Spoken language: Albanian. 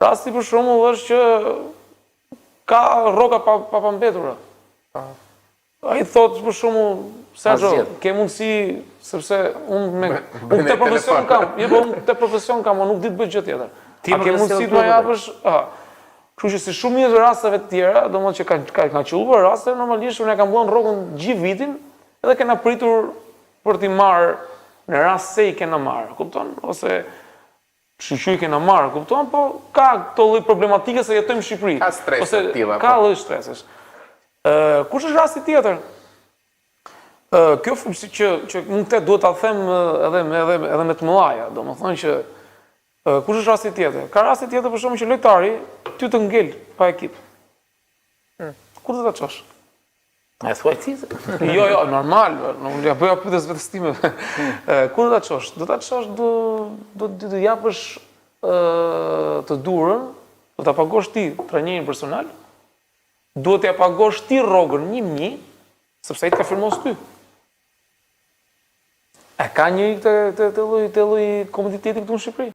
Rasti për shembull është që ka rroga pa pambetura. Ai thotë për shembull, Sergio, ke mundësi sepse unë te profesion kam, unë te profesion kam, unë nuk di të bëj gjë tjetër. Ti ke mundësi të më japësh, kështu që si shumë një rasteve të tjera, domethënë që ka qelluar raste, normalisht unë kam bën rrogën gjithë vitin, edhe kena pritur për t'i marrë në rast se i kena marrë, kupton? Ose shqyqy kena marrë, kupton? Po ka këto lloj problematike se jetojmë në Shqipëri. Ka stres të tilla. Ka lloj stresesh. Kush është rasti tjetër? Kjo që unë këtë duhet ta them edhe me të mëdhaja, domethënë që kush është rasti tjetër? Ka rasti tjetër për shkakun që lojtari ty të ngel pa ekip. Kur do ta çosh? E thuaj ti? Jo, normal, nuk ja bëja pyetjes vetes time. Kur do ta çosh? Do ta çosh, do të japësh të durën, do ta pagosh ti trajnerin personal, duhet t'ja pagosh ti rrogën 1-1, sepse ai të ka firmos ty. Ka një të lloj komoditeti këtu në Shqipëri.